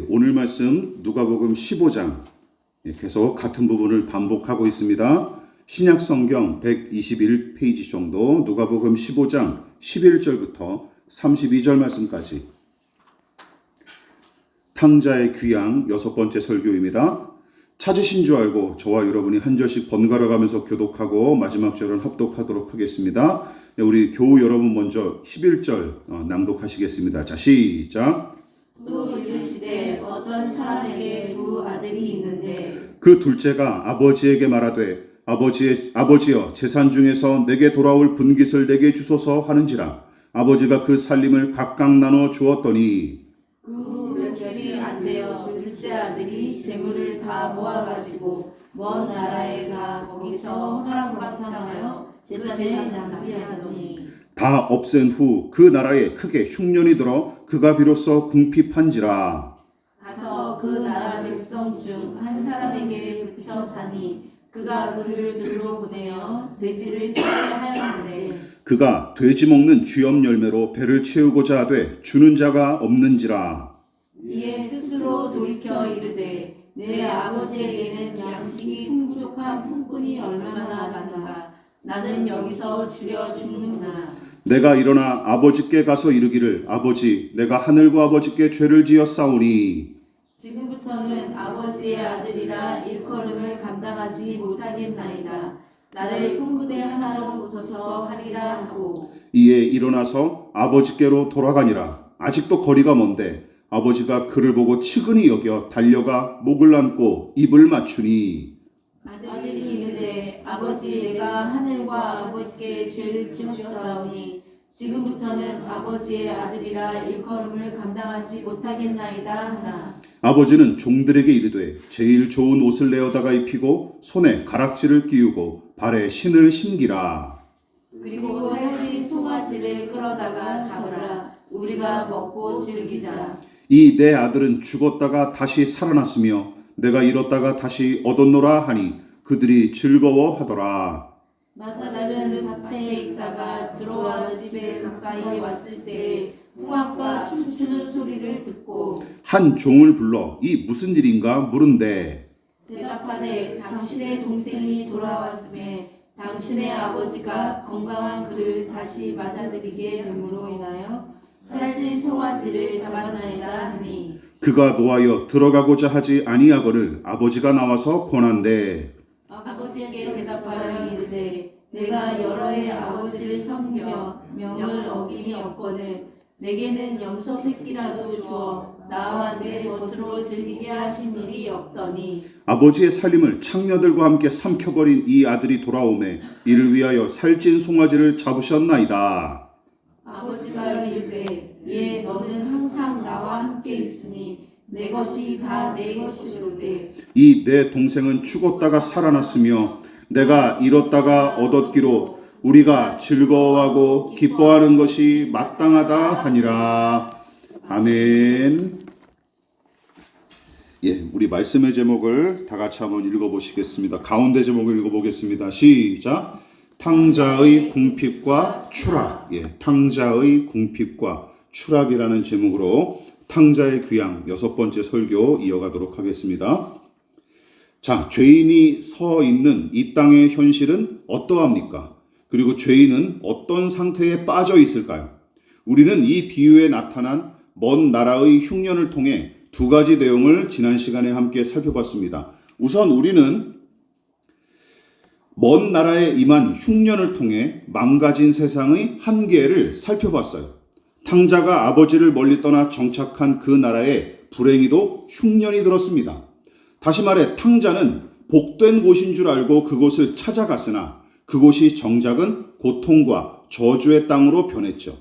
오늘 말씀 누가복음 15장 계속 같은 부분을 반복하고 있습니다. 신약 성경 121페이지 정도 누가복음 15장 11절부터 32절 말씀까지 탕자의 귀양 여섯 번째 설교입니다. 찾으신 줄 알고 저와 여러분이 한 절씩 번갈아 가면서 교독하고 마지막 절은 합독하도록 하겠습니다. 우리 교우 여러분 먼저 11절 낭독하시겠습니다. 자, 시작. 또 이르시되 어떤 사람에게 두 아들이 있는데 그 둘째가 아버지에게 말하되 아버지여 재산 중에서 내게 돌아올 분깃을 내게 주소서 하는지라. 아버지가 그 살림을 각각 나눠 주었더니 그 며칠이 안 되어 둘째 아들이 재물을 다 모아가지고 먼 나라에 가 거기서 화랑방탕하여 재산을 낭비하더니 다 없앤 후 그 나라에 크게 흉년이 들어 그가 비로소 궁핍한지라. 가서 그 나라 백성 중 한 사람에게 붙여 사니 그가 그를 들로 보내어 돼지를 치게 하였는데 그가 돼지 먹는 쥐염 열매로 배를 채우고자 하되 주는 자가 없는지라. 이에 스스로 돌이켜 이르되 내 아버지에게는 양식이 풍족한 품꾼이 얼마나 많은가. 나는 여기서 주려 죽는구나. 내가 일어나 아버지께 가서 이르기를 아버지 내가 하늘과 아버지께 죄를 지었사오니 지금부터는 아버지의 아들이라 일컬음을 감당하지 못하겠나이다. 나를 풍부대 하나로 보소서 하리라 하고 이에 일어나서 아버지께로 돌아가니라. 아직도 거리가 먼데 아버지가 그를 보고 측은히 여겨 달려가 목을 안고 입을 맞추니 아들이 이르되 아버지 내가 하늘과 아버지께 죄를 지었사오니 지금부터는 아버지의 아들이라 일컬음을 감당하지 못하겠나이다 하나. 아버지는 종들에게 이르되 제일 좋은 옷을 내어다가 입히고 손에 가락지를 끼우고 발에 신을 신기라. 그리고 살찐 송아지를 끌어다가 잡으라. 우리가 먹고 즐기자. 이 내 아들은 죽었다가 다시 살아났으며 내가 잃었다가 다시 얻었노라 하니 그들이 즐거워하더라. 마다다는 밭에 있다가 들어와 집에 가까이 왔을 때에 풍악과 춤추는 소리를 듣고 한 종을 불러 이 무슨 일인가 물은데 대답하되 당신의 동생이 돌아왔음에 당신의 아버지가 건강한 그를 다시 맞아들이게 됨으로 인하여 살찐 송아지를 잡아나이다 하니 그가 노하여 들어가고자 하지 아니하거늘 아버지가 나와서 권한대. 아버지에게 대답하여 이르되 내가 여러 해 아버지를 섬겨 명을 어김이 없거늘 내게는 염소 새끼라도 주어 나와 내 벗으로 즐기게 하신 일이 없더니 아버지의 살림을 창녀들과 함께 삼켜버린 이 아들이 돌아오매 이를 위하여 살찐 송아지를 잡으셨나이다. 아버지가 이르되 예 너는 항상 나와 함께 있으니 내 것이 다 내 것이로되 이 내 동생은 죽었다가 살아났으며 내가 잃었다가 얻었기로 우리가 즐거워하고 기뻐하는 것이 마땅하다 하니라. 아멘. 우리 말씀의 제목을 다 같이 한번 읽어보시겠습니다. 가운데 제목을 읽어보겠습니다. 시작. 탕자의 궁핍과 추락. 탕자의 궁핍과 추락이라는 제목으로 탕자의 귀양 여섯 번째 설교 이어가도록 하겠습니다. 자, 죄인이 서 있는 이 땅의 현실은 어떠합니까? 그리고 죄인은 어떤 상태에 빠져 있을까요? 우리는 이 비유에 나타난 먼 나라의 흉년을 통해 두 가지 내용을 지난 시간에 함께 살펴봤습니다. 우선 우리는 먼 나라에 임한 흉년을 통해 망가진 세상의 한계를 살펴봤어요. 탕자가 아버지를 멀리 떠나 정착한 그 나라에 불행히도 흉년이 들었습니다. 다시 말해 탕자는 복된 곳인 줄 알고 그곳을 찾아갔으나 그곳이 정작은 고통과 저주의 땅으로 변했죠.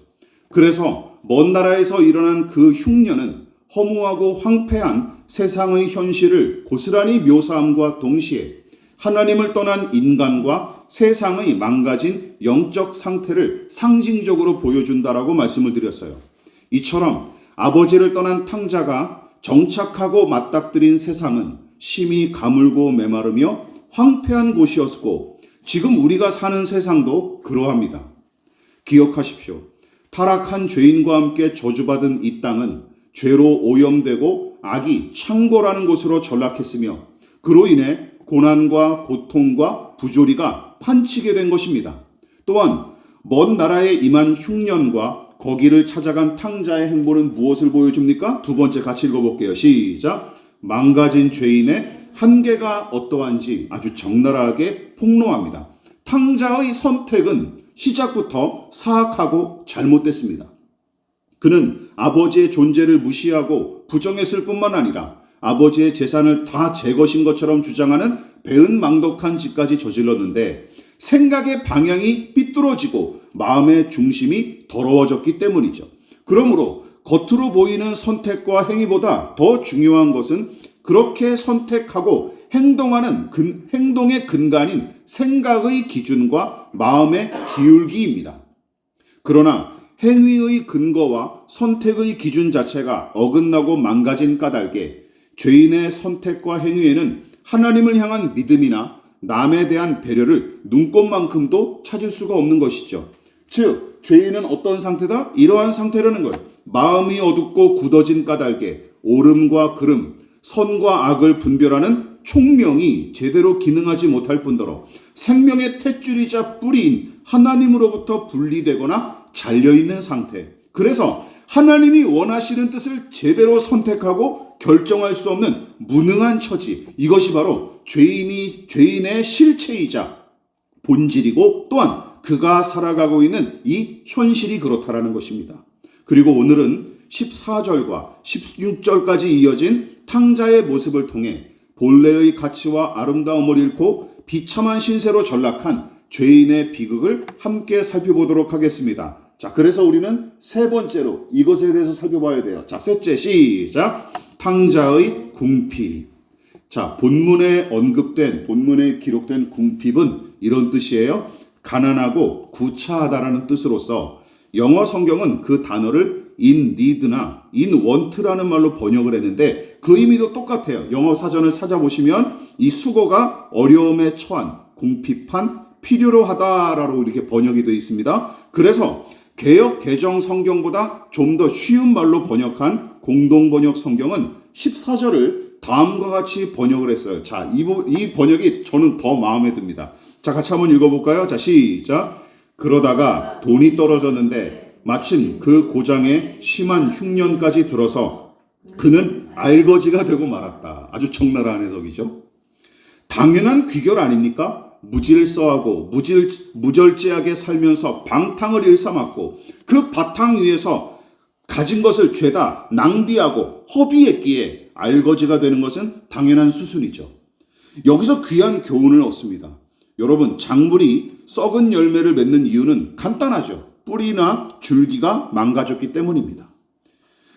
그래서 먼 나라에서 일어난 그 흉년은 허무하고 황폐한 세상의 현실을 고스란히 묘사함과 동시에 하나님을 떠난 인간과 세상의 망가진 영적 상태를 상징적으로 보여준다라고 말씀을 드렸어요. 이처럼 아버지를 떠난 탕자가 정착하고 맞닥뜨린 세상은 심히 가물고 메마르며 황폐한 곳이었고 지금 우리가 사는 세상도 그러합니다. 기억하십시오. 타락한 죄인과 함께 저주받은 이 땅은 죄로 오염되고 악이 창고라는 곳으로 전락했으며 그로 인해 고난과 고통과 부조리가 판치게 된 것입니다. 또한 먼 나라에 임한 흉년과 거기를 찾아간 탕자의 행보는 무엇을 보여줍니까? 두 번째 같이 읽어볼게요. 시작. 망가진 죄인의 한계가 어떠한지 아주 적나라하게 폭로합니다. 탕자의 선택은 시작부터 사악하고 잘못됐습니다. 그는 아버지의 존재를 무시하고 부정했을 뿐만 아니라 아버지의 재산을 다 제 것인 것처럼 주장하는 배은망덕한 짓까지 저질렀는데 생각의 방향이 삐뚤어지고 마음의 중심이 더러워졌기 때문이죠. 그러므로 겉으로 보이는 선택과 행위보다 더 중요한 것은 그렇게 선택하고 행동하는 행동의 근간인 생각의 기준과 마음의 기울기입니다. 그러나 행위의 근거와 선택의 기준 자체가 어긋나고 망가진 까닭에 죄인의 선택과 행위에는 하나님을 향한 믿음이나 남에 대한 배려를 눈꼽만큼도 찾을 수가 없는 것이죠. 즉 죄인은 어떤 상태다? 이러한 상태라는 거예요. 마음이 어둡고 굳어진 까닭에 옳음과 그름, 선과 악을 분별하는 총명이 제대로 기능하지 못할 뿐더러 생명의 탯줄이자 뿌리인 하나님으로부터 분리되거나 잘려있는 상태. 그래서 하나님이 원하시는 뜻을 제대로 선택하고 결정할 수 없는 무능한 처지. 이것이 바로 죄인의 실체이자 본질이고 또한 그가 살아가고 있는 이 현실이 그렇다라는 것입니다. 그리고 오늘은 14절과 16절까지 이어진 탕자의 모습을 통해 본래의 가치와 아름다움을 잃고 비참한 신세로 전락한 죄인의 비극을 함께 살펴보도록 하겠습니다. 자, 그래서 우리는 세 번째로 이것에 대해서 살펴봐야 돼요. 자, 셋째 시작. 탕자의 궁핍. 자, 본문에 기록된 궁핍은 이런 뜻이에요. 가난하고 구차하다라는 뜻으로서 영어 성경은 그 단어를 in need나 in want라는 말로 번역을 했는데 그 의미도 똑같아요. 영어 사전을 찾아보시면 이 수거가 어려움에 처한, 궁핍한, 필요로 하다라고 이렇게 번역이 되어 있습니다. 그래서 개역 개정 성경보다 좀 더 쉬운 말로 번역한 공동번역 성경은 14절을 다음과 같이 번역을 했어요. 자, 이 번역이 저는 더 마음에 듭니다. 자, 같이 한번 읽어볼까요? 자, 시작. 그러다가 돈이 떨어졌는데 마침 그 고장에 심한 흉년까지 들어서 그는 알거지가 되고 말았다. 아주 적나라한 해석이죠. 당연한 귀결 아닙니까? 무질서하고 무절제하게 살면서 방탕을 일삼았고 그 바탕 위에서 가진 것을 죄다 낭비하고 허비했기에 알거지가 되는 것은 당연한 수순이죠. 여기서 귀한 교훈을 얻습니다. 여러분, 작물이 썩은 열매를 맺는 이유는 간단하죠. 뿌리나 줄기가 망가졌기 때문입니다.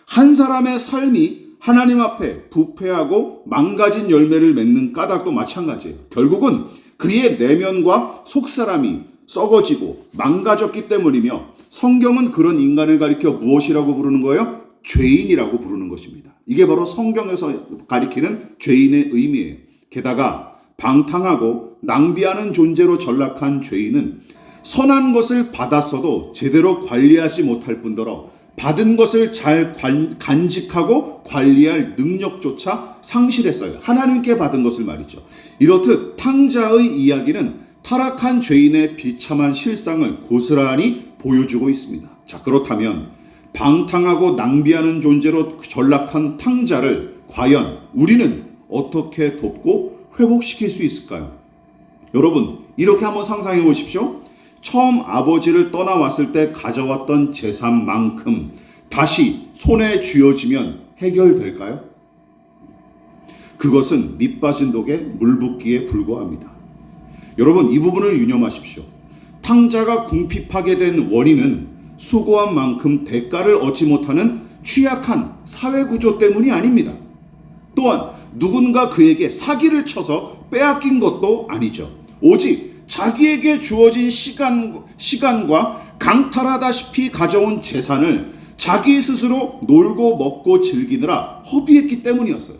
한 사람의 삶이 하나님 앞에 부패하고 망가진 열매를 맺는 까닭도 마찬가지예요. 결국은 그의 내면과 속사람이 썩어지고 망가졌기 때문이며 성경은 그런 인간을 가리켜 무엇이라고 부르는 거예요? 죄인이라고 부르는 것입니다. 이게 바로 성경에서 가리키는 죄인의 의미예요. 게다가 방탕하고 낭비하는 존재로 전락한 죄인은 선한 것을 받았어도 제대로 관리하지 못할 뿐더러 받은 것을 잘 간직하고 관리할 능력조차 상실했어요. 하나님께 받은 것을 말이죠. 이렇듯 탕자의 이야기는 타락한 죄인의 비참한 실상을 고스란히 보여주고 있습니다. 자, 그렇다면 방탕하고 낭비하는 존재로 전락한 탕자를 과연 우리는 어떻게 돕고 회복시킬 수 있을까요? 여러분, 이렇게 한번 상상해 보십시오. 처음 아버지를 떠나왔을 때 가져왔던 재산만큼 다시 손에 쥐어지면 해결될까요? 그것은 밑 빠진 독에 물 붓기에 불과합니다. 여러분, 이 부분을 유념하십시오. 탕자가 궁핍하게 된 원인은 수고한 만큼 대가를 얻지 못하는 취약한 사회구조 때문이 아닙니다. 또한 누군가 그에게 사기를 쳐서 빼앗긴 것도 아니죠. 오직 자기에게 주어진 시간과 강탈하다시피 가져온 재산을 자기 스스로 놀고 먹고 즐기느라 허비했기 때문이었어요.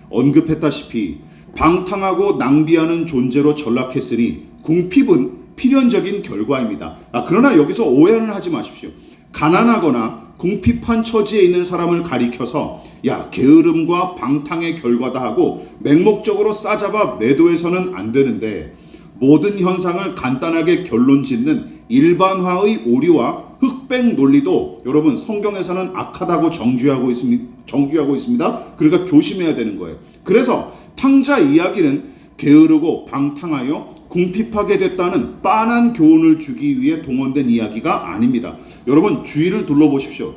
언급했다시피 방탕하고 낭비하는 존재로 전락했으니 궁핍은 필연적인 결과입니다. 그러나 여기서 오해는 하지 마십시오. 가난하거나 궁핍한 처지에 있는 사람을 가리켜서 야, 게으름과 방탕의 결과다 하고 맹목적으로 싸잡아 매도해서는 안 되는데, 모든 현상을 간단하게 결론 짓는 일반화의 오류와 흑백 논리도 여러분 성경에서는 악하다고 정죄하고 있습니다. 그러니까 조심해야 되는 거예요. 그래서 탕자 이야기는 게으르고 방탕하여 궁핍하게 됐다는 빤한 교훈을 주기 위해 동원된 이야기가 아닙니다. 여러분 주위를 둘러보십시오.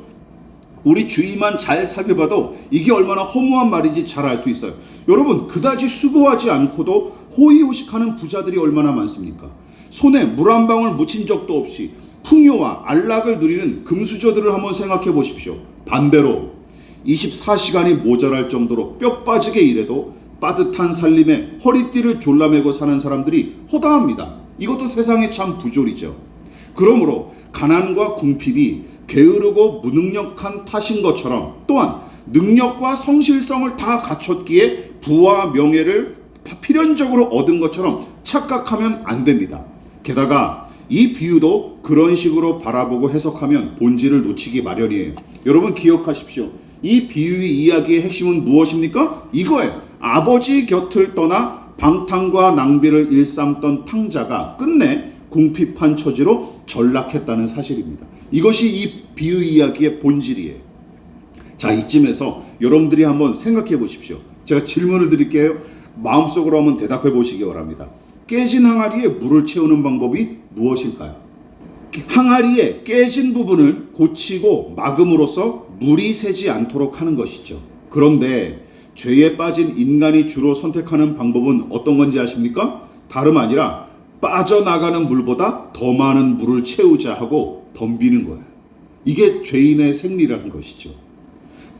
우리 주위만 잘 살펴봐도 이게 얼마나 허무한 말인지 잘 알 수 있어요. 여러분 그다지 수고하지 않고도 호의호식하는 부자들이 얼마나 많습니까? 손에 물 한 방울 묻힌 적도 없이 풍요와 안락을 누리는 금수저들을 한번 생각해 보십시오. 반대로 24시간이 모자랄 정도로 뼈 빠지게 일해도 빠듯한 살림에 허리띠를 졸라매고 사는 사람들이 허다합니다. 이것도 세상의 참 부조리죠. 그러므로 가난과 궁핍이 게으르고 무능력한 탓인 것처럼, 또한 능력과 성실성을 다 갖췄기에 부와 명예를 필연적으로 얻은 것처럼 착각하면 안 됩니다. 게다가 이 비유도 그런 식으로 바라보고 해석하면 본질을 놓치기 마련이에요. 여러분 기억하십시오. 이 비유의 이야기의 핵심은 무엇입니까? 이거예요. 아버지 곁을 떠나 방탕과 낭비를 일삼던 탕자가 끝내 궁핍한 처지로 전락했다는 사실입니다. 이것이 이 비유 이야기의 본질이에요. 자, 이쯤에서 여러분들이 한번 생각해 보십시오. 제가 질문을 드릴게요. 마음속으로 한번 대답해 보시기 바랍니다. 깨진 항아리에 물을 채우는 방법이 무엇일까요? 항아리의 깨진 부분을 고치고 막음으로써 물이 새지 않도록 하는 것이죠. 그런데 죄에 빠진 인간이 주로 선택하는 방법은 어떤 건지 아십니까? 다름 아니라 빠져나가는 물보다 더 많은 물을 채우자 하고 덤비는 거예요. 이게 죄인의 생리라는 것이죠.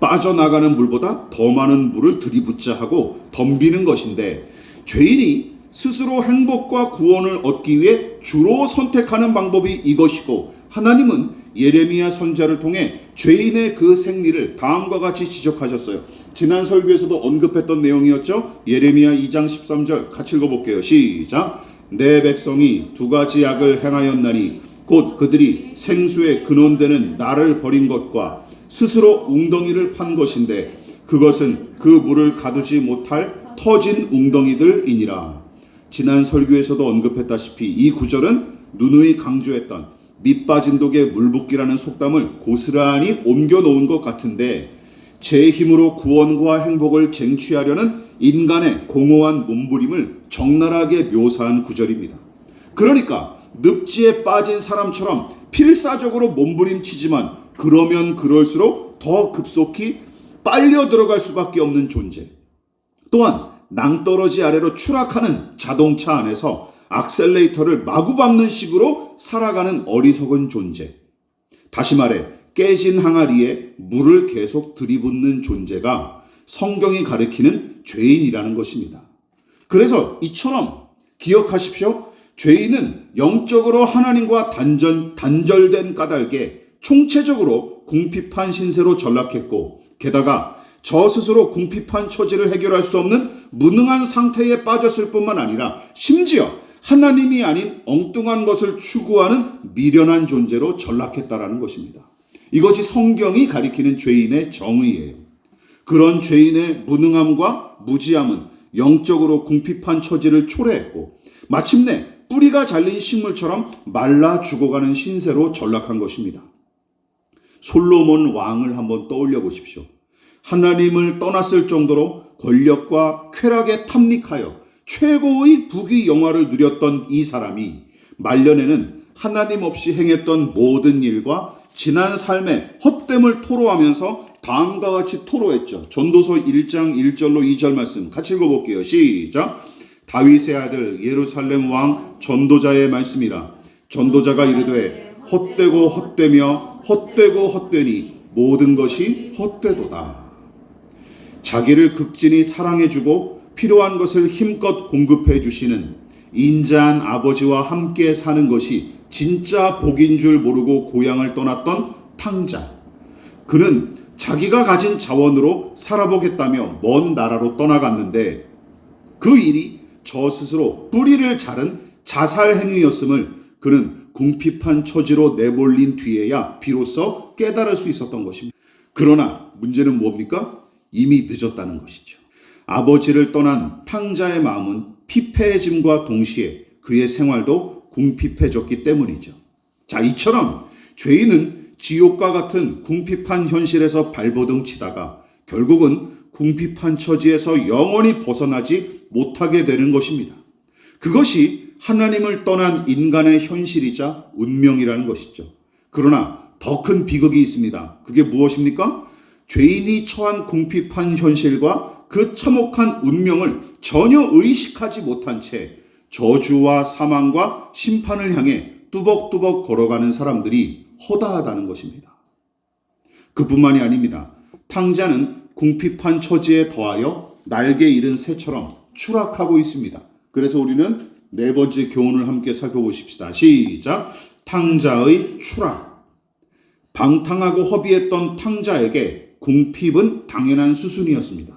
빠져나가는 물보다 더 많은 물을 들이붓자 하고 덤비는 것인데, 죄인이 스스로 행복과 구원을 얻기 위해 주로 선택하는 방법이 이것이고, 하나님은 예레미야 선지자를 통해 죄인의 그 생리를 다음과 같이 지적하셨어요. 지난 설교에서도 언급했던 내용이었죠. 예레미야 2장 13절 같이 읽어볼게요. 시작. 내 백성이 두 가지 악을 행하였나니 곧 그들이 생수의 근원되는 나를 버린 것과 스스로 웅덩이를 판 것인데, 그것은 그 물을 가두지 못할 터진 웅덩이들이니라. 지난 설교에서도 언급했다시피 이 구절은 누누이 강조했던 밑 빠진 독에 물 붓기라는 속담을 고스란히 옮겨놓은 것 같은데, 제 힘으로 구원과 행복을 쟁취하려는 인간의 공허한 몸부림을 적나라하게 묘사한 구절입니다. 그러니까 늪지에 빠진 사람처럼 필사적으로 몸부림치지만 그러면 그럴수록 더 급속히 빨려 들어갈 수밖에 없는 존재, 또한 낭떠러지 아래로 추락하는 자동차 안에서 악셀레이터를 마구 밟는 식으로 살아가는 어리석은 존재, 다시 말해 깨진 항아리에 물을 계속 들이붓는 존재가 성경이 가리키는 죄인이라는 것입니다. 그래서 이처럼 기억하십시오. 죄인은 영적으로 하나님과 단절된 까닭에 총체적으로 궁핍한 신세로 전락했고, 게다가 저 스스로 궁핍한 처지를 해결할 수 없는 무능한 상태에 빠졌을 뿐만 아니라 심지어 하나님이 아닌 엉뚱한 것을 추구하는 미련한 존재로 전락했다라는 것입니다. 이것이 성경이 가리키는 죄인의 정의예요. 그런 죄인의 무능함과 무지함은 영적으로 궁핍한 처지를 초래했고, 마침내 뿌리가 잘린 식물처럼 말라 죽어가는 신세로 전락한 것입니다. 솔로몬 왕을 한번 떠올려 보십시오. 하나님을 떠났을 정도로 권력과 쾌락에 탐닉하여 최고의 부귀 영화를 누렸던 이 사람이 말년에는 하나님 없이 행했던 모든 일과 지난 삶의 헛됨을 토로하면서 다음과 같이 토로했죠. 전도서 1장 1절로 2절 말씀 같이 읽어볼게요. 시작. 다윗의 아들 예루살렘 왕 전도자의 말씀이라. 전도자가 이르되 헛되고 헛되며 헛되고 헛되니 모든 것이 헛되도다. 자기를 극진히 사랑해주고 필요한 것을 힘껏 공급해 주시는 인자한 아버지와 함께 사는 것이 진짜 복인 줄 모르고 고향을 떠났던 탕자. 그는 자기가 가진 자원으로 살아보겠다며 먼 나라로 떠나갔는데, 그 일이 저 스스로 뿌리를 자른 자살 행위였음을 그는 궁핍한 처지로 내몰린 뒤에야 비로소 깨달을 수 있었던 것입니다. 그러나 문제는 뭡니까? 이미 늦었다는 것이죠. 아버지를 떠난 탕자의 마음은 피폐해짐과 동시에 그의 생활도 궁핍해졌기 때문이죠. 자, 이처럼 죄인은 지옥과 같은 궁핍한 현실에서 발버둥 치다가 결국은 궁핍한 처지에서 영원히 벗어나지 못하게 되는 것입니다. 그것이 하나님을 떠난 인간의 현실이자 운명이라는 것이죠. 그러나 더 큰 비극이 있습니다. 그게 무엇입니까? 죄인이 처한 궁핍한 현실과 그 참혹한 운명을 전혀 의식하지 못한 채 저주와 사망과 심판을 향해 뚜벅뚜벅 걸어가는 사람들이 허다하다는 것입니다. 그뿐만이 아닙니다. 탕자는 궁핍한 처지에 더하여 날개 잃은 새처럼 추락하고 있습니다. 그래서 우리는 네 번째 교훈을 함께 살펴보십시다. 시작. 탕자의 추락. 방탕하고 허비했던 탕자에게 궁핍은 당연한 수순이었습니다.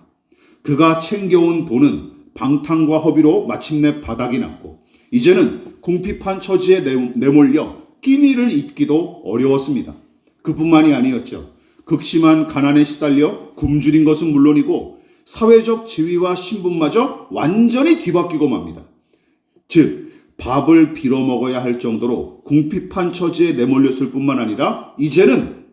그가 챙겨온 돈은 방탕과 허비로 마침내 바닥이 났고 이제는 궁핍한 처지에 내몰려 끼니를 입기도 어려웠습니다. 그뿐만이 아니었죠. 극심한 가난에 시달려 굶주린 것은 물론이고 사회적 지위와 신분마저 완전히 뒤바뀌고 맙니다. 즉 밥을 빌어먹어야 할 정도로 궁핍한 처지에 내몰렸을 뿐만 아니라 이제는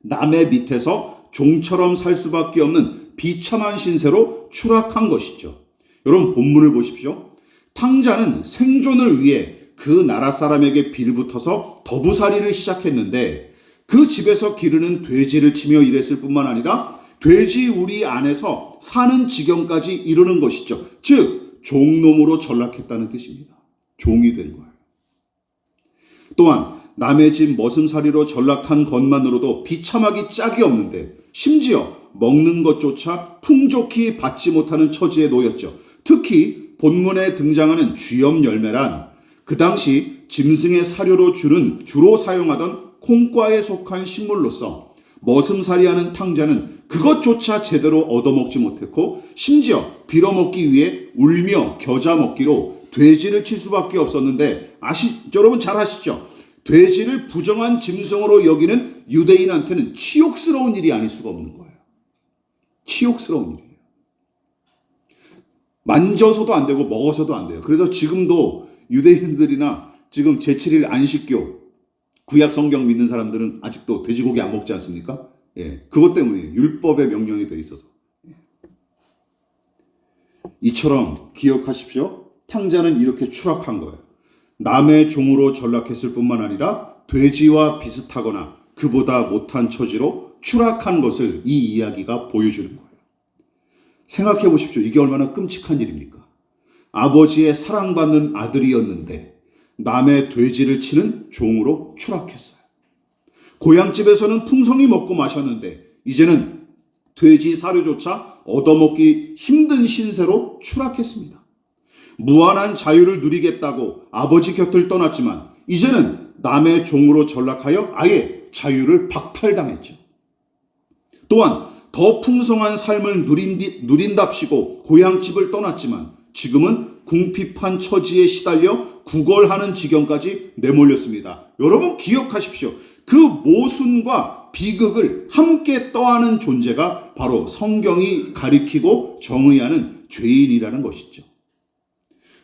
남의 밑에서 종처럼 살 수밖에 없는 비참한 신세로 추락한 것이죠. 여러분 본문을 보십시오. 탕자는 생존을 위해 그 나라 사람에게 빌붙어서 더부살이를 시작했는데 그 집에서 기르는 돼지를 치며 일했을 뿐만 아니라 돼지 우리 안에서 사는 지경까지 이르는 것이죠. 즉 종놈으로 전락했다는 뜻입니다. 종이 된 거예요. 또한 남의 집 머슴살이로 전락한 것만으로도 비참하기 짝이 없는데 심지어 먹는 것조차 풍족히 받지 못하는 처지에 놓였죠. 특히 본문에 등장하는 쥐염 열매란 그 당시 짐승의 사료로 주로 사용하던 콩과에 속한 식물로서 머슴살이하는 탕자는 그것조차 제대로 얻어먹지 못했고 심지어 빌어먹기 위해 울며 겨자 먹기로 돼지를 칠 수밖에 없었는데 여러분 잘 아시죠? 돼지를 부정한 짐승으로 여기는 유대인한테는 치욕스러운 일이 아닐 수가 없는 거예요. 치욕스러운 일이에요. 만져서도 안 되고 먹어서도 안 돼요. 그래서 지금도 유대인들이나 지금 제7일 안식교 구약 성경 믿는 사람들은 아직도 돼지고기 안 먹지 않습니까? 예, 그것 때문에 율법의 명령이 되어 있어서. 이처럼 기억하십시오. 탕자는 이렇게 추락한 거예요. 남의 종으로 전락했을 뿐만 아니라 돼지와 비슷하거나 그보다 못한 처지로 추락한 것을 이 이야기가 보여주는 거예요. 생각해 보십시오. 이게 얼마나 끔찍한 일입니까? 아버지의 사랑받는 아들이었는데 남의 돼지를 치는 종으로 추락했어요. 고향집에서는 풍성히 먹고 마셨는데 이제는 돼지 사료조차 얻어먹기 힘든 신세로 추락했습니다. 무한한 자유를 누리겠다고 아버지 곁을 떠났지만 이제는 남의 종으로 전락하여 아예 자유를 박탈당했죠. 또한 더 풍성한 삶을 누린답시고 고향집을 떠났지만 지금은 궁핍한 처지에 시달려 구걸하는 지경까지 내몰렸습니다. 여러분 기억하십시오. 그 모순과 비극을 함께 떠안은 존재가 바로 성경이 가리키고 정의하는 죄인이라는 것이죠.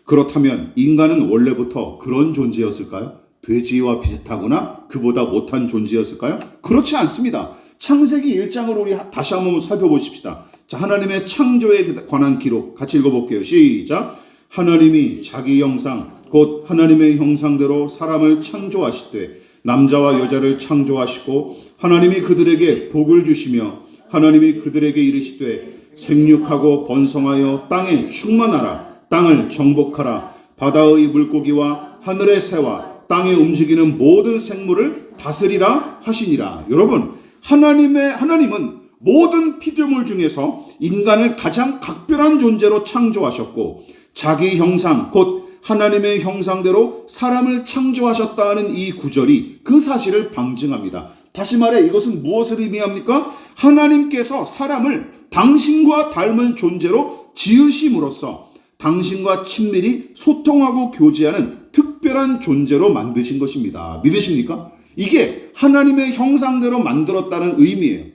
그렇다면 인간은 원래부터 그런 존재였을까요? 돼지와 비슷하거나 그보다 못한 존재였을까요? 그렇지 않습니다. 창세기 1장을 우리 다시 한번 살펴보십시다. 자, 하나님의 창조에 관한 기록 같이 읽어볼게요. 시작. 하나님이 자기 형상 곧 하나님의 형상대로 사람을 창조하시되 남자와 여자를 창조하시고 하나님이 그들에게 복을 주시며 하나님이 그들에게 이르시되 생육하고 번성하여 땅에 충만하라. 땅을 정복하라. 바다의 물고기와 하늘의 새와 땅에 움직이는 모든 생물을 다스리라 하시니라. 여러분, 하나님은 모든 피조물 중에서 인간을 가장 각별한 존재로 창조하셨고 자기 형상 곧 하나님의 형상대로 사람을 창조하셨다는 이 구절이 그 사실을 방증합니다. 다시 말해 이것은 무엇을 의미합니까? 하나님께서 사람을 당신과 닮은 존재로 지으심으로써 당신과 친밀히 소통하고 교제하는 특별한 존재로 만드신 것입니다. 믿으십니까? 이게 하나님의 형상대로 만들었다는 의미예요.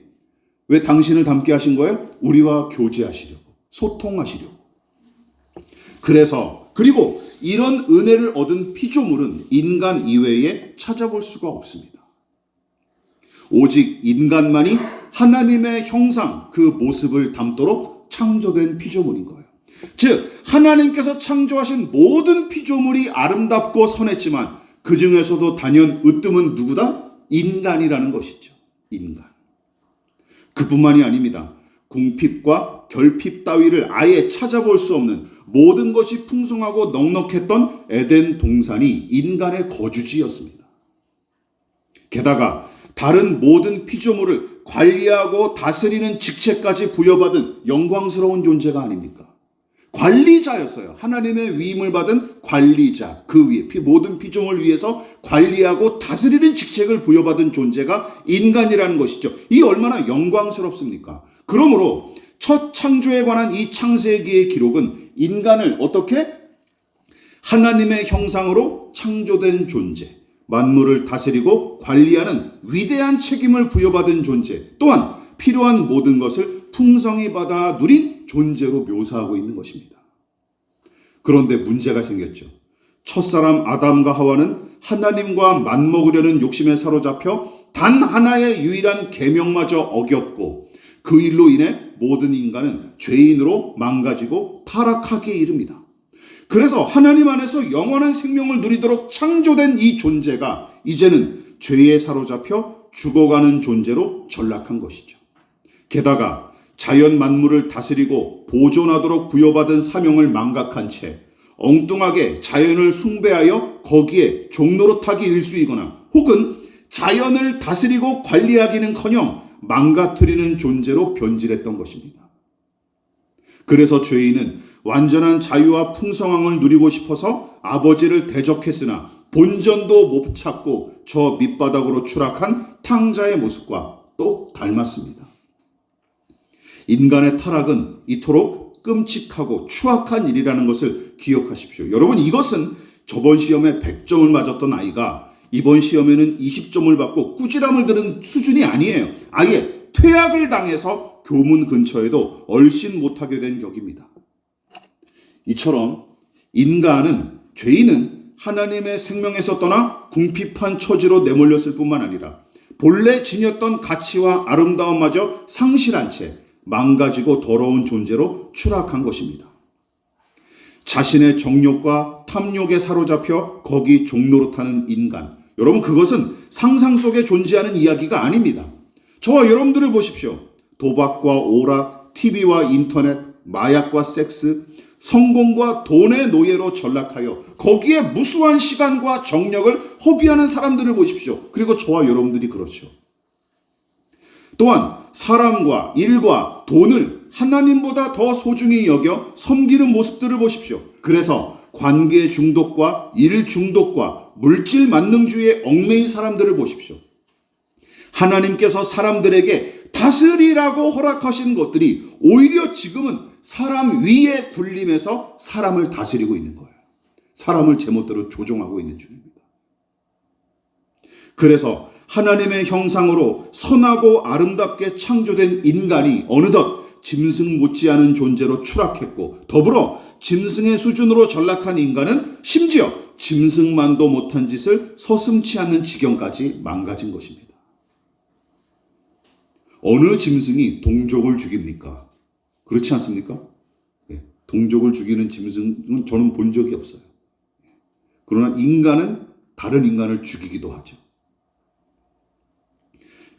왜 당신을 닮게 하신 거예요? 우리와 교제하시려고, 소통하시려고. 그리고 이런 은혜를 얻은 피조물은 인간 이외에 찾아볼 수가 없습니다. 오직 인간만이 하나님의 형상, 그 모습을 담도록 창조된 피조물인 거예요. 즉 하나님께서 창조하신 모든 피조물이 아름답고 선했지만 그 중에서도 단연 으뜸은 누구다? 인간이라는 것이죠. 인간. 그뿐만이 아닙니다. 궁핍과 결핍 따위를 아예 찾아볼 수 없는 모든 것이 풍성하고 넉넉했던 에덴 동산이 인간의 거주지였습니다. 게다가 다른 모든 피조물을 관리하고 다스리는 직책까지 부여받은 영광스러운 존재가 아닙니까? 관리자였어요. 하나님의 위임을 받은 관리자, 그 위에 모든 피조물을 위해서 관리하고 다스리는 직책을 부여받은 존재가 인간이라는 것이죠. 이게 얼마나 영광스럽습니까? 그러므로 첫 창조에 관한 이 창세기의 기록은 인간을 어떻게? 하나님의 형상으로 창조된 존재, 만물을 다스리고 관리하는 위대한 책임을 부여받은 존재, 또한 필요한 모든 것을 풍성히 받아 누린 존재로 묘사하고 있는 것입니다. 그런데 문제가 생겼죠. 첫사람 아담과 하와는 하나님과 맞먹으려는 욕심에 사로잡혀 단 하나의 유일한 계명마저 어겼고 그 일로 인해 모든 인간은 죄인으로 망가지고 타락하기에 이릅니다. 그래서 하나님 안에서 영원한 생명을 누리도록 창조된 이 존재가 이제는 죄에 사로잡혀 죽어가는 존재로 전락한 것이죠. 게다가 자연 만물을 다스리고 보존하도록 부여받은 사명을 망각한 채 엉뚱하게 자연을 숭배하여 거기에 종노릇하기 일쑤이거나 혹은 자연을 다스리고 관리하기는커녕 망가뜨리는 존재로 변질했던 것입니다. 그래서 죄인은 완전한 자유와 풍성함을 누리고 싶어서 아버지를 대적했으나 본전도 못 찾고 저 밑바닥으로 추락한 탕자의 모습과 똑 닮았습니다. 인간의 타락은 이토록 끔찍하고 추악한 일이라는 것을 기억하십시오. 여러분, 이것은 저번 시험에 100점을 맞았던 아이가 이번 시험에는 20점을 받고 꾸지람을 들은 수준이 아니에요. 아예 퇴학을 당해서 교문 근처에도 얼씬 못하게 된 격입니다. 이처럼 죄인은 하나님의 생명에서 떠나 궁핍한 처지로 내몰렸을 뿐만 아니라 본래 지녔던 가치와 아름다움마저 상실한 채 망가지고 더러운 존재로 추락한 것입니다. 자신의 정욕과 탐욕에 사로잡혀 거기 종노릇하는 인간. 여러분, 그것은 상상 속에 존재하는 이야기가 아닙니다. 저와 여러분들을 보십시오. 도박과 오락, TV와 인터넷, 마약과 섹스, 성공과 돈의 노예로 전락하여 거기에 무수한 시간과 정력을 허비하는 사람들을 보십시오. 그리고 저와 여러분들이 그렇죠. 또한 사람과 일과 돈을 하나님보다 더 소중히 여겨 섬기는 모습들을 보십시오. 그래서 관계 중독과 일 중독과 물질 만능주의에 얽매인 사람들을 보십시오. 하나님께서 사람들에게 다스리라고 허락하신 것들이 오히려 지금은 사람 위에 군림해서 사람을 다스리고 있는 거예요. 사람을 제멋대로 조종하고 있는 중입니다. 그래서 하나님의 형상으로 선하고 아름답게 창조된 인간이 어느덧 짐승 못지않은 존재로 추락했고, 더불어 짐승의 수준으로 전락한 인간은 심지어 짐승만도 못한 짓을 서슴지 않는 지경까지 망가진 것입니다. 어느 짐승이 동족을 죽입니까? 그렇지 않습니까? 동족을 죽이는 짐승은 저는 본 적이 없어요. 그러나 인간은 다른 인간을 죽이기도 하죠.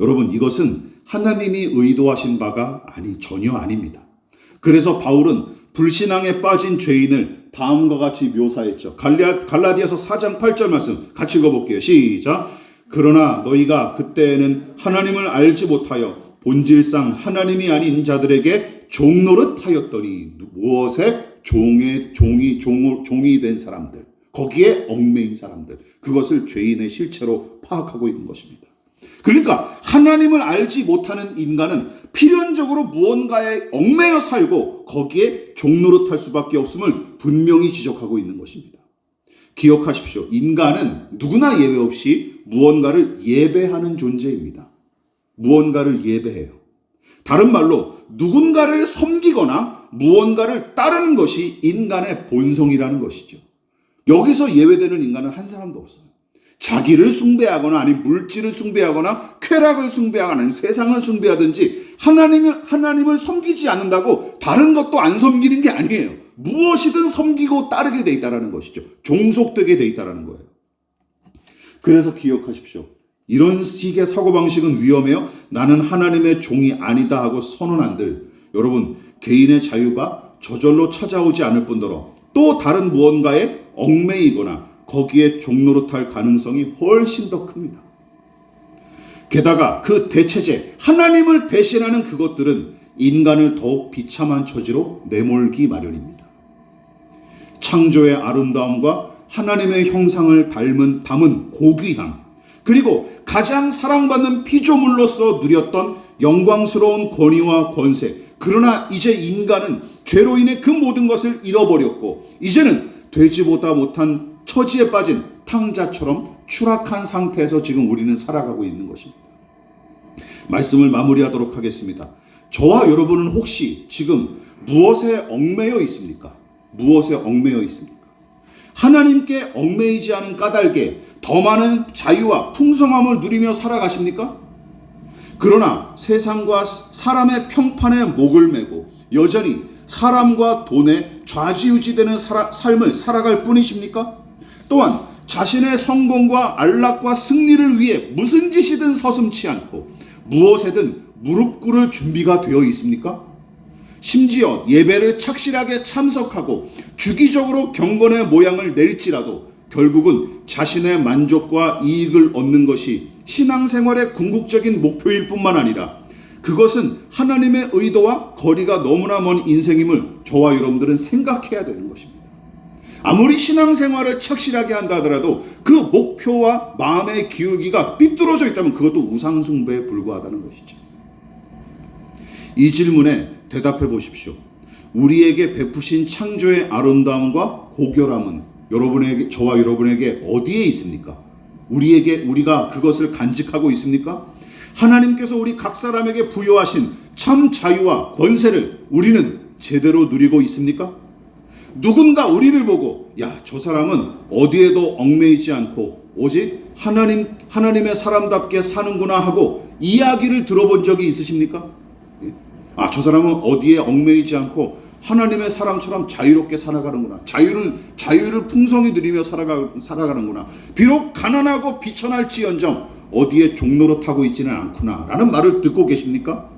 여러분, 이것은 하나님이 의도하신 바가 전혀 아닙니다. 그래서 바울은 불신앙에 빠진 죄인을 다음과 같이 묘사했죠. 갈라디아서 4장 8절 말씀 같이 읽어볼게요. 시작. 그러나 너희가 그때에는 하나님을 알지 못하여 본질상 하나님이 아닌 자들에게 종노릇하였더니, 무엇에? 종이 된 사람들, 거기에 얽매인 사람들, 그것을 죄인의 실체로 파악하고 있는 것입니다. 그러니까 하나님을 알지 못하는 인간은 필연적으로 무언가에 얽매여 살고 거기에 종노릇할 수밖에 없음을 분명히 지적하고 있는 것입니다. 기억하십시오. 인간은 누구나 예외 없이 무언가를 예배하는 존재입니다. 무언가를 예배해요. 다른 말로 누군가를 섬기거나 무언가를 따르는 것이 인간의 본성이라는 것이죠. 여기서 예외되는 인간은 한 사람도 없어요. 자기를 숭배하거나 아니면 물질을 숭배하거나 쾌락을 숭배하거나 아니면 세상을 숭배하든지 하나님을 섬기지 않는다고 다른 것도 안 섬기는 게 아니에요. 무엇이든 섬기고 따르게 돼 있다는 것이죠. 종속되게 돼 있다는 거예요. 그래서 기억하십시오. 이런 식의 사고방식은 위험해요. 나는 하나님의 종이 아니다 하고 선언한들 여러분 개인의 자유가 저절로 찾아오지 않을 뿐더러 또 다른 무언가에 얽매이거나 거기에 종노릇할 가능성이 훨씬 더 큽니다. 게다가 그 대체제, 하나님을 대신하는 그것들은 인간을 더욱 비참한 처지로 내몰기 마련입니다. 창조의 아름다움과 하나님의 형상을 담은 고귀함, 그리고 가장 사랑받는 피조물로서 누렸던 영광스러운 권위와 권세, 그러나 이제 인간은 죄로 인해 그 모든 것을 잃어버렸고 이제는 되지보다 못한 처지에 빠진 탕자처럼 추락한 상태에서 지금 우리는 살아가고 있는 것입니다. 말씀을 마무리하도록 하겠습니다. 저와 여러분은 혹시 지금 무엇에 얽매여 있습니까? 무엇에 얽매여 있습니까? 하나님께 얽매이지 않은 까닭에 더 많은 자유와 풍성함을 누리며 살아가십니까? 그러나 세상과 사람의 평판에 목을 메고 여전히 사람과 돈에 좌지우지되는 삶을 살아갈 뿐이십니까? 또한 자신의 성공과 안락과 승리를 위해 무슨 짓이든 서슴지 않고 무엇에든 무릎 꿇을 준비가 되어 있습니까? 심지어 예배를 착실하게 참석하고 주기적으로 경건의 모양을 낼지라도 결국은 자신의 만족과 이익을 얻는 것이 신앙생활의 궁극적인 목표일 뿐만 아니라 그것은 하나님의 의도와 거리가 너무나 먼 인생임을 저와 여러분들은 생각해야 되는 것입니다. 아무리 신앙생활을 착실하게 한다 하더라도 그 목표와 마음의 기울기가 삐뚤어져 있다면 그것도 우상숭배에 불과하다는 것이죠. 이 질문에 대답해 보십시오. 우리에게 베푸신 창조의 아름다움과 고결함은 저와 여러분에게 어디에 있습니까? 우리가 그것을 간직하고 있습니까? 하나님께서 우리 각 사람에게 부여하신 참 자유와 권세를 우리는 제대로 누리고 있습니까? 누군가 우리를 보고 저 사람은 어디에도 얽매이지 않고 오직 하나님의 사람답게 사는구나 하고 이야기를 들어본 적이 있으십니까? 저 사람은 어디에 얽매이지 않고 하나님의 사람처럼 자유롭게 살아가는구나. 자유를 풍성히 누리며 살아가는구나. 비록 가난하고 비천할지언정 어디에 종노릇하고 있지는 않구나 라는 말을 듣고 계십니까?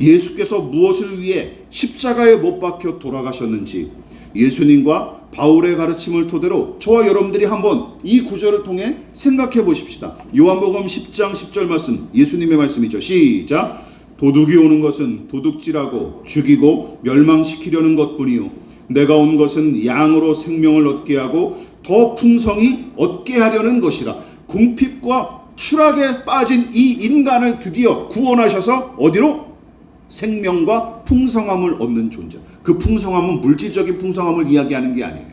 예수께서 무엇을 위해 십자가에 못 박혀 돌아가셨는지 예수님과 바울의 가르침을 토대로 저와 여러분들이 한번 이 구절을 통해 생각해 보십시다. 요한복음 10장 10절 말씀, 예수님의 말씀이죠. 시작. 도둑이 오는 것은 도둑질하고 죽이고 멸망시키려는 것뿐이요 내가 온 것은 양으로 생명을 얻게 하고 더 풍성히 얻게 하려는 것이라. 궁핍과 추락에 빠진 이 인간을 드디어 구원하셔서 어디로? 생명과 풍성함을 얻는 존재. 그 풍성함은 물질적인 풍성함을 이야기하는 게 아니에요.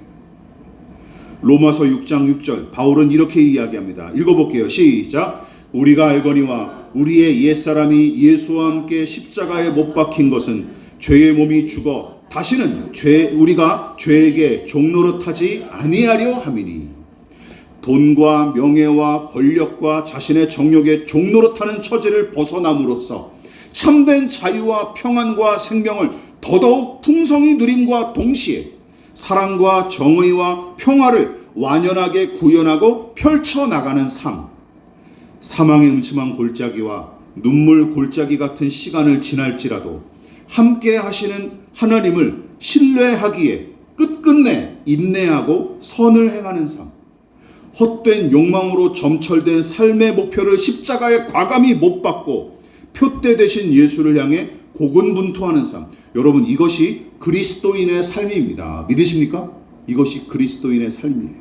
로마서 6장 6절 바울은 이렇게 이야기합니다. 읽어볼게요. 시작. 우리가 알거니와 우리의 옛사람이 예수와 함께 십자가에 못 박힌 것은 죄의 몸이 죽어 다시는 우리가 죄에게 종노릇하지 아니하려 함이니 돈과 명예와 권력과 자신의 정욕에 종노릇하는 처지를 벗어남으로써 참된 자유와 평안과 생명을 더더욱 풍성히 누림과 동시에 사랑과 정의와 평화를 완연하게 구현하고 펼쳐나가는 삶. 사망의 음침한 골짜기와 눈물 골짜기 같은 시간을 지날지라도 함께 하시는 하나님을 신뢰하기에 끝끝내 인내하고 선을 행하는 삶. 헛된 욕망으로 점철된 삶의 목표를 십자가에 과감히 못 박고 표대 대신 예수를 향해 고군분투하는 삶. 여러분, 이것이 그리스도인의 삶입니다. 믿으십니까? 이것이 그리스도인의 삶이에요.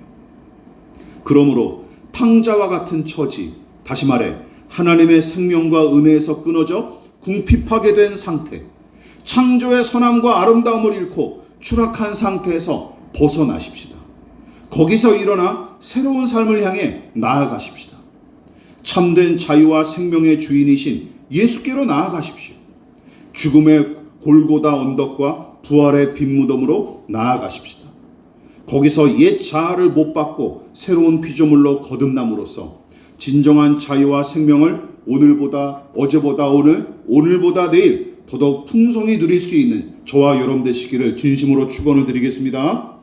그러므로 탕자와 같은 처지, 다시 말해 하나님의 생명과 은혜에서 끊어져 궁핍하게 된 상태, 창조의 선함과 아름다움을 잃고 추락한 상태에서 벗어나십시다. 거기서 일어나 새로운 삶을 향해 나아가십시다. 참된 자유와 생명의 주인이신 예수께로 나아가십시오. 죽음의 골고다 언덕과 부활의 빈무덤으로 나아가십시다. 거기서 옛 자아를 못 받고 새로운 피조물로 거듭남으로써 진정한 자유와 생명을 오늘보다 어제보다 오늘, 오늘보다 내일 더더욱 풍성히 누릴 수 있는 저와 여러분 되시기를 진심으로 축원을 드리겠습니다.